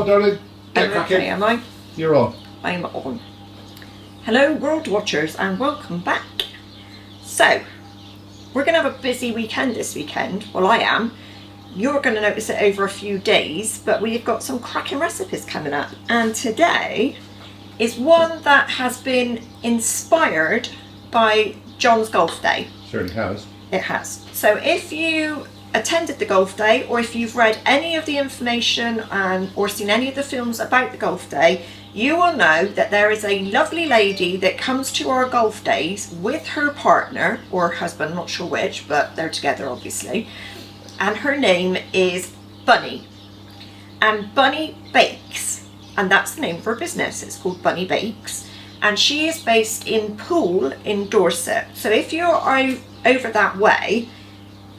on, darling. Get cracking. Okay, am I? You're on. I'm on. Hello, world watchers, and welcome back. So, we're going to have a busy weekend this weekend. Well, I am. You're going to notice it over a few days, but we've got some cracking recipes coming up. And today is one that has been inspired by John's golf day. Certainly has. It has. So if you attended the golf day, or if you've read any of the information or seen any of the films about the golf day, you will know that there is a lovely lady that comes to our golf days with her partner or husband, not sure which, but they're together obviously, and her name is Bunny, and Bunny Bakes, and that's the name of her business. It's called Bunny Bakes, and she is based in Poole in Dorset. So if you're over that way,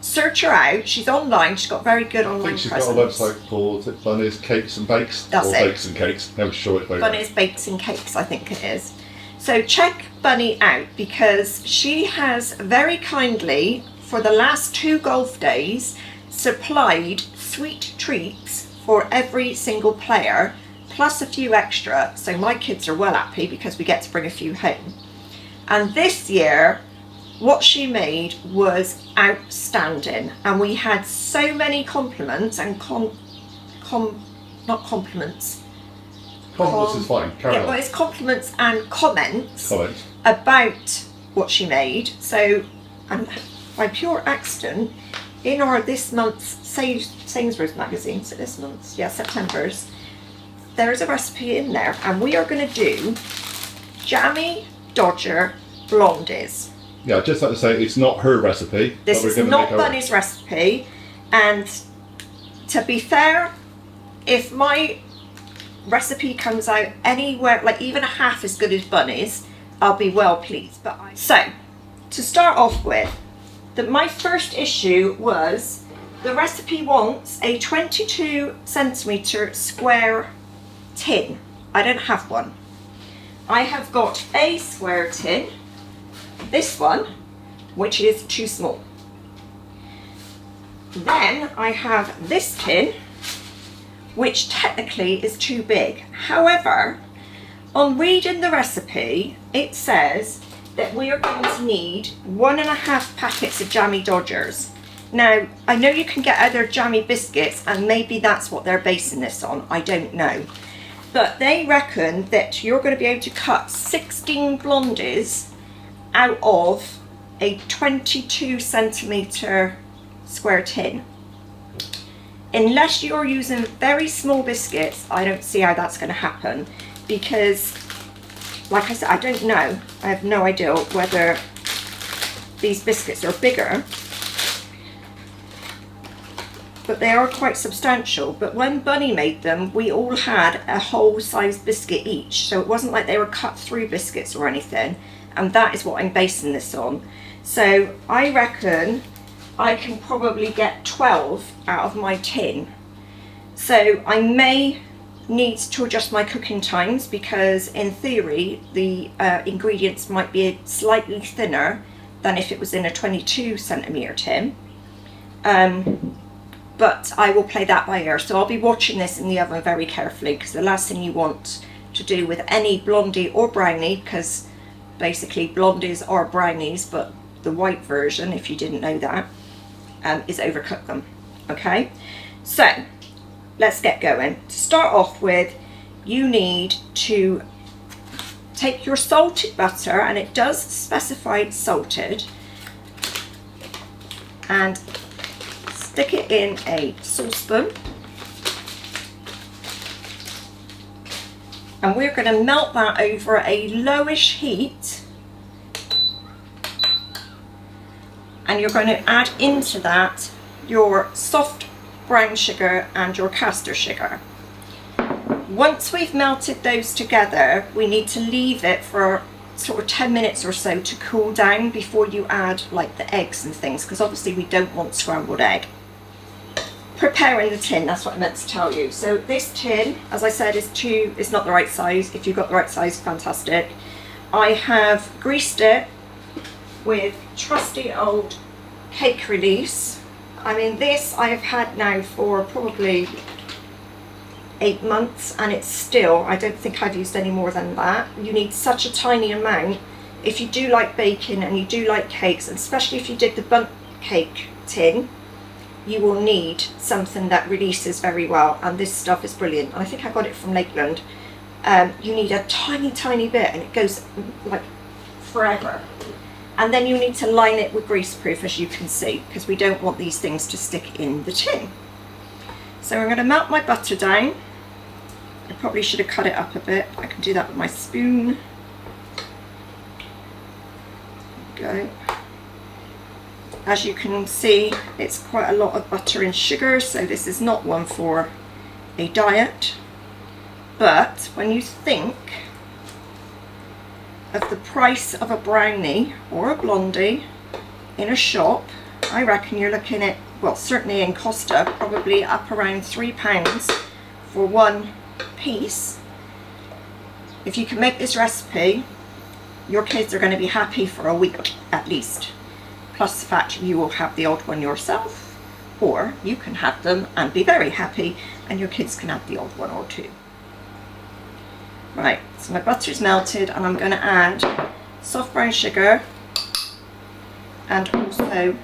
search her out. She's online. She's got very good online presence. She's got a website called Blondies Cakes and Bakes. That's or it. Bakes and Cakes. Never sure it. Blondies Bakes and Cakes, I think it is. So check Bunny out, because she has very kindly, for the last 2 golf days, supplied sweet treats for every single player, plus a few extra. So my kids are well happy because we get to bring a few home. And this year, what she made was outstanding, and we had so many compliments and not compliments. Compliments is fine. Carry on. Well, it's compliments and comments Comments. about what she made. So, and by pure accident, in our this month's Sainsbury's magazine, so this month's, yeah, September's, there is a recipe in there, and we are going to do Jammie Dodger Blondies. Yeah, I'd just like to say it's not her recipe. This is not Bunny's recipe, and to be fair, if my recipe comes out anywhere, like even a half as good as Bunny's, I'll be well pleased. So, to start off with, my first issue was the recipe wants a 22 centimetre square tin. I don't have one. I have got a square tin, this one, which is too small. Then I have this tin, which technically is too big. However, on reading the recipe, it says that we are going to need 1.5 packets of Jammie Dodgers. Now, I know you can get other Jammie biscuits, and maybe that's what they're basing this on, I don't know. But they reckon that you're going to be able to cut 16 Blondies out of a 22 centimetre square tin. Unless you're using very small biscuits, I don't see how that's going to happen, because, like I said, I don't know. I have no idea whether these biscuits are bigger, but they are quite substantial. But when Bunny made them, we all had a whole size biscuit each, so it wasn't like they were cut through biscuits or anything, and that is what I'm basing this on. So I reckon I can probably get 12 out of my tin. So I may need to adjust my cooking times, because in theory the ingredients might be slightly thinner than if it was in a 22 centimetre tin. But I will play that by ear. So I'll be watching this in the oven very carefully, because the last thing you want to do with any blondie or brownie, because basically Blondies are brownies, but the white version, if you didn't know that, is overcook them. Okay, so let's get going. To start off with, you need to take your salted butter, and it does specify salted, and stick it in a saucepan, and we're going to melt that over a lowish heat. And you're going to add into that your soft brown sugar and your custard sugar. Once we've melted those together, we need to leave it for sort of 10 minutes or so to cool down before you add like the eggs and things, because obviously we don't want scrambled egg. Preparing the tin, that's what I meant to tell you. So this tin, as I said, is not the right size. If you've got the right size, fantastic. I have greased it with trusty old cake release. I mean, this I have had now for probably 8 months, and it's still, I don't think I've used any more than that. You need such a tiny amount. If you do like baking and you do like cakes, and especially if you did the bundt cake tin, you will need something that releases very well, and this stuff is brilliant. I think I got it from Lakeland. You need a tiny bit, and it goes like forever. And then you need to line it with greaseproof, as you can see, because we don't want these things to stick in the tin. So I'm going to melt my butter down. I probably should have cut it up a bit. I can do that with my spoon. There we go. As you can see, it's quite a lot of butter and sugar, so this is not one for a diet. But when you think of the price of a brownie or a blondie in a shop, I reckon you're looking at, well, certainly in Costa, probably up around £3 for one piece. If you can make this recipe, your kids are going to be happy for a week at least. Plus the fact you will have the odd one yourself, or you can have them and be very happy, and your kids can have the odd one or two. Right, so my butter's melted, and I'm going to add soft brown sugar and also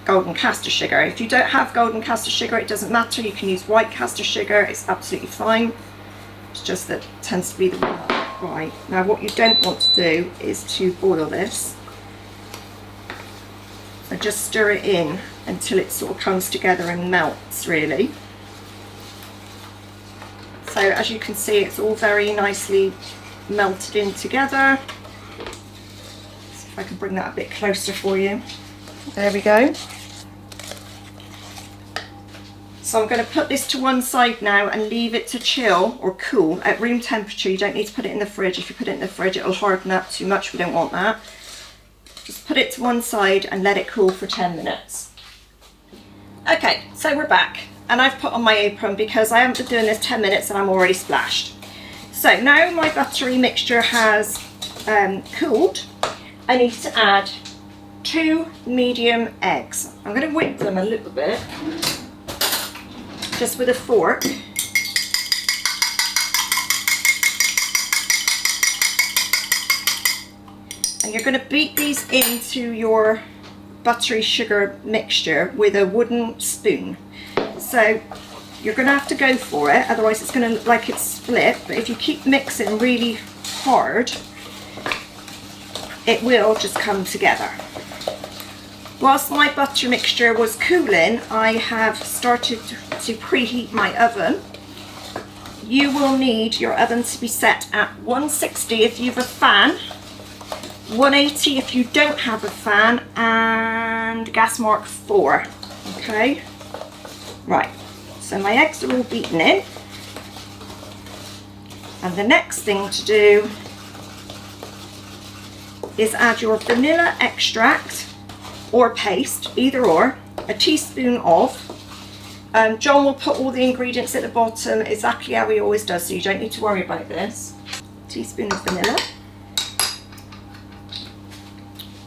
golden castor sugar. If you don't have golden castor sugar, it doesn't matter. You can use white castor sugar. It's absolutely fine. It's just that it tends to be the one. Right, now what you don't want to do is to boil this. So just stir it in until it sort of comes together and melts, really. So as you can see, it's all very nicely melted in together. See if I can bring that a bit closer for you. There we go. So I'm going to put this to one side now and leave it to chill or cool at room temperature. You don't need to put it in the fridge. If you put it in the fridge, it'll harden up too much. We don't want that. Just put it to one side and let it cool for 10 minutes. Okay, so we're back, and I've put on my apron because I haven't been doing this 10 minutes and I'm already splashed. So now my buttery mixture has cooled. I need to add 2 medium eggs. I'm going to whip them a little bit, just with a fork. And you're going to beat these into your buttery sugar mixture with a wooden spoon. So you're going to have to go for it, otherwise it's going to look like it's split. But if you keep mixing really hard, it will just come together. Whilst my butter mixture was cooling, I have started to preheat my oven. You will need your oven to be set at 160 if you have a fan, 180 if you don't have a fan, and gas mark 4. Okay, right, so my eggs are all beaten in, and the next thing to do is add your vanilla extract or paste, either or, a teaspoon of. John will put all the ingredients at the bottom exactly how he always does, so you don't need to worry about this. Teaspoon of vanilla,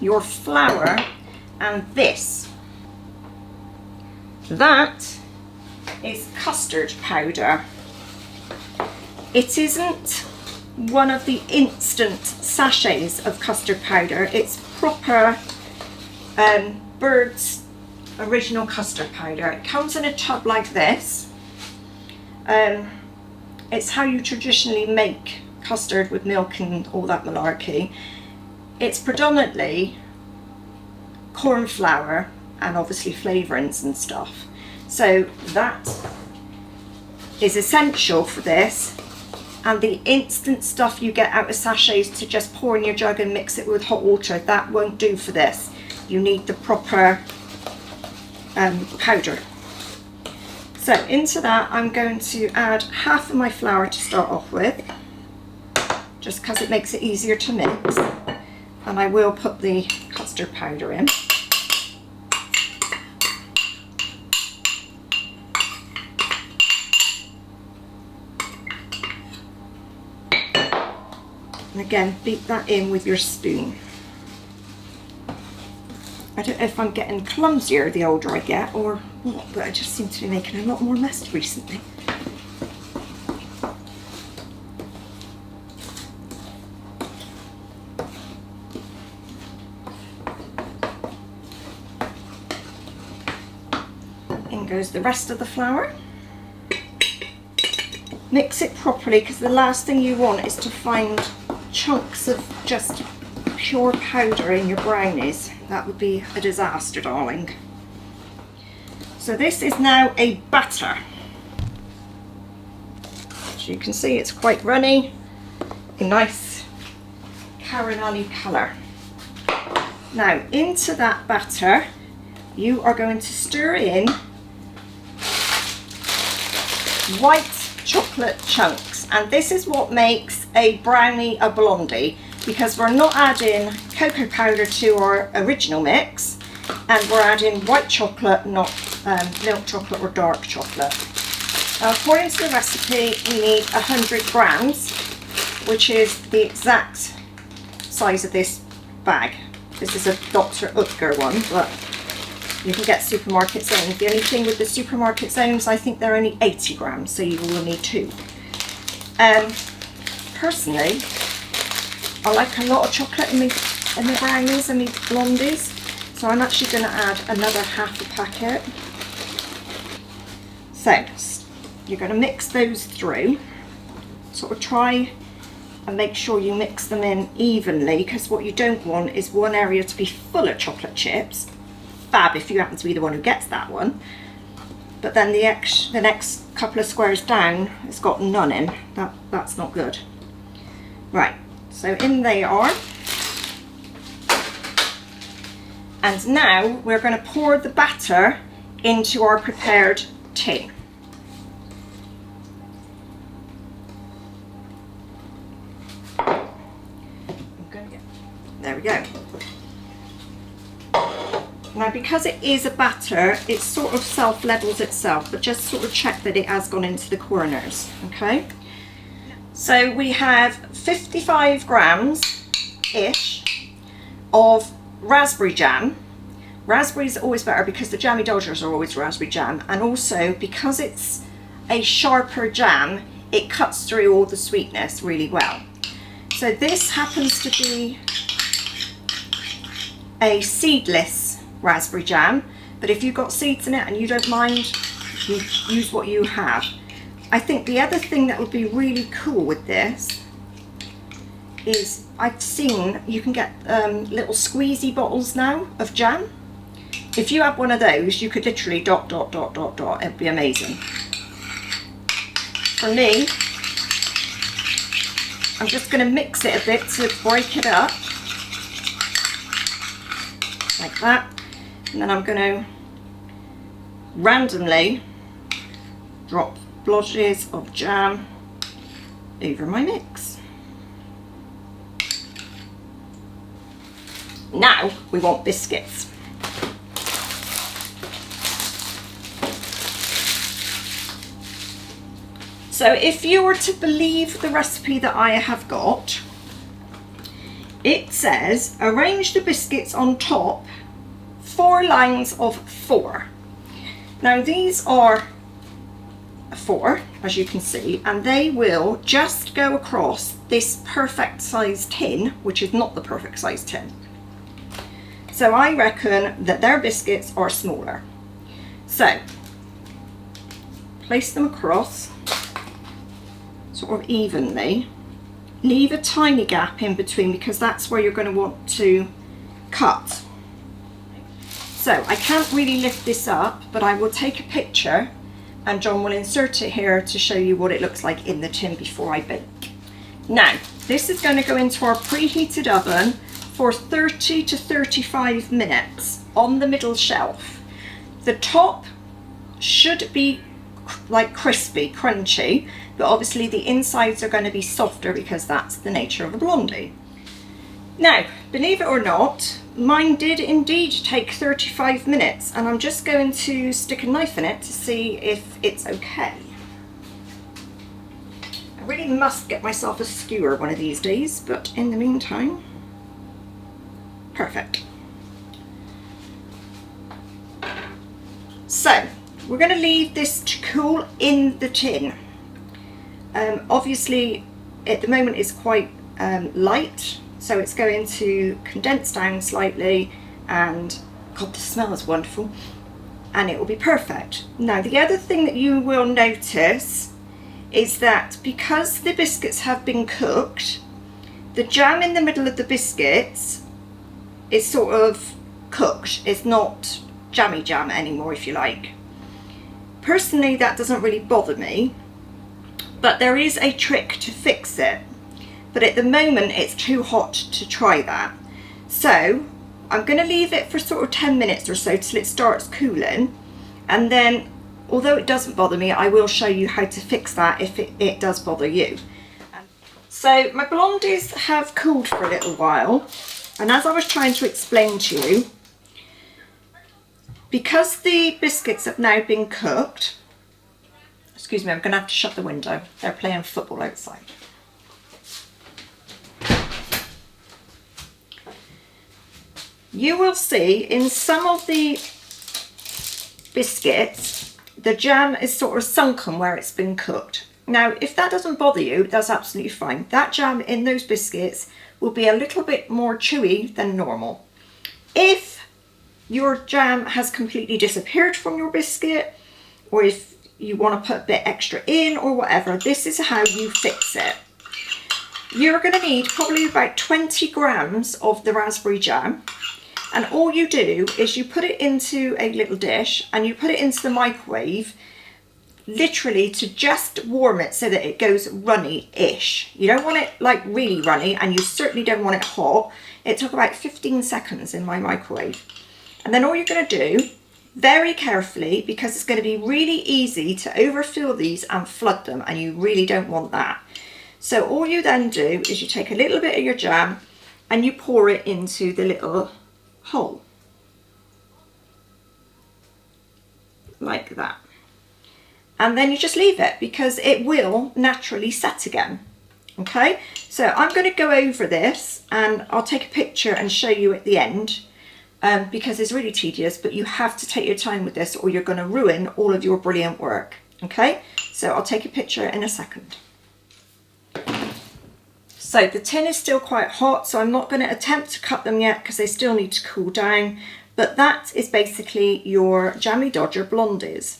your flour, and this. That is custard powder. It isn't one of the instant sachets of custard powder. It's proper Bird's original custard powder. It comes in a tub like this. It's how you traditionally make custard with milk and all that malarkey. It's predominantly corn flour and obviously flavourings and stuff. So that is essential for this. And the instant stuff you get out of sachets to just pour in your jug and mix it with hot water, that won't do for this. You need the proper powder. So into that I'm going to add half of my flour to start off with, just because it makes it easier to mix, and I will put the custard powder in. And again, beat that in with your spoon. I don't know if I'm getting clumsier the older I get or what, but I just seem to be making a lot more mess recently. in goes the rest of the flour. Mix it properly, because the last thing you want is to find chunks of just pure powder in your brownies. That would be a disaster, darling. So this is now a batter. As you can see, it's quite runny, a nice caramelly colour. Now into that batter you are going to stir in white chocolate chunks, and this is what makes a brownie a blondie, because we're not adding cocoa powder to our original mix, and we're adding white chocolate, not milk chocolate or dark chocolate. Now, according to the recipe, we need 100 grams, which is the exact size of this bag. This is a Dr. OGGIE one, but you can get supermarket zones. The only thing with the supermarket zones, I think they're only 80 grams, so you will need 2. Personally, I like a lot of chocolate in the brownies and the blondies, so I'm actually going to add another half a packet. So you're going to mix those through, sort of try and make sure you mix them in evenly, because what you don't want is one area to be full of chocolate chips. Fab if you happen to be the one who gets that one, but then the next couple of squares down it's got none in. That's not good. Right, so in they are, and now we're going to pour the batter into our prepared tin. There we go. Now, because it is a batter, it sort of self-levels itself, but just sort of check that it has gone into the corners, okay? So we have 55 grams-ish of raspberry jam. Raspberries are always better because the Jammie Dodgers are always raspberry jam, and also because it's a sharper jam, it cuts through all the sweetness really well. So this happens to be a seedless raspberry jam, but if you've got seeds in it and you don't mind, you use what you have. I think the other thing that would be really cool with this is I've seen you can get little squeezy bottles now of jam. If you have one of those, you could literally dot, it'd be amazing. For me, I'm just going to mix it a bit to break it up, like that, and then I'm going to randomly drop blotches of jam over my mix. Now we want biscuits. So if you were to believe the recipe that I have got, it says arrange the biscuits on top 4 lines of 4. Now these are 4, as you can see, and they will just go across this perfect size tin, which is not the perfect size tin. So I reckon that their biscuits are smaller. So place them across sort of evenly. Leave a tiny gap in between because that's where you're going to want to cut. So I can't really lift this up, but I will take a picture and John will insert it here to show you what it looks like in the tin before I bake. Now, this is going to go into our preheated oven for 30 to 35 minutes on the middle shelf. The top should be like crispy, crunchy, but obviously the insides are going to be softer because that's the nature of a blondie. Now, believe it or not, mine did indeed take 35 minutes, and I'm just going to stick a knife in it to see if it's okay. I really must get myself a skewer one of these days, but in the meantime, perfect. So we're going to leave this to cool in the tin. Obviously at the moment it's quite light, so it's going to condense down slightly, and God, the smell is wonderful. and it will be perfect. Now the other thing that you will notice is that because the biscuits have been cooked, the jam in the middle of the biscuits is sort of cooked. It's not jammy jam anymore, if you like. Personally, that doesn't really bother me, but there is a trick to fix it. But at the moment, it's too hot to try that. So I'm going to leave it for sort of 10 minutes or so till it starts cooling. And then, although it doesn't bother me, I will show you how to fix that if it does bother you. So my blondies have cooled for a little while. And as I was trying to explain to you, because the biscuits have now been cooked, excuse me, I'm going to have to shut the window. They're playing football outside. You will see in some of the biscuits, the jam is sort of sunken where it's been cooked. Now, if that doesn't bother you, that's absolutely fine. That jam in those biscuits will be a little bit more chewy than normal. If your jam has completely disappeared from your biscuit, or if you want to put a bit extra in or whatever, this is how you fix it. You're going to need probably about 20 grams of the raspberry jam, and all you do is you put it into a little dish and you put it into the microwave, literally to just warm it so that it goes runny-ish. You don't want it like really runny, and you certainly don't want it hot. It took about 15 seconds in my microwave. And then all you're going to do, very carefully, because it's going to be really easy to overfill these and flood them, and you really don't want that. So all you then do is you take a little bit of your jam and you pour it into the little hole. Like that. And then you just leave it, because it will naturally set again. Okay, so I'm going to go over this and I'll take a picture and show you at the end. Because it's really tedious, but you have to take your time with this or you're going to ruin all of your brilliant work. Okay, so I'll take a picture in a second. So the tin is still quite hot, so I'm not going to attempt to cut them yet because they still need to cool down. But that is basically your Jammie Dodger blondies.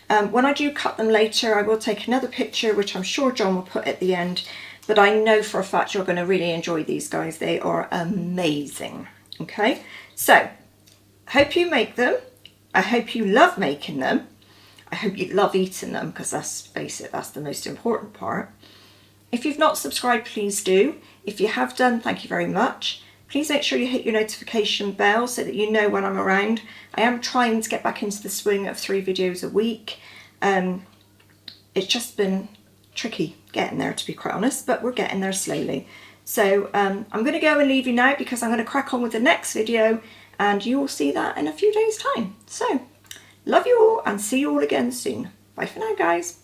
When I do cut them later, I will take another picture, which I'm sure John will put at the end. But I know for a fact you're going to really enjoy these guys. They are amazing. Okay, so I hope you make them. I hope you love making them. I hope you love eating them, because let's face it, that's the most important part. If you've not subscribed, please do. If you have done, thank you very much. Please make sure you hit your notification bell so that you know when I'm around. I am trying to get back into the swing of 3 videos a week. It's just been tricky getting there, to be quite honest, but we're getting there slowly. So I'm going to go and leave you now, because I'm going to crack on with the next video, and you will see that in a few days' time. So, love you all and see you all again soon. Bye for now, guys.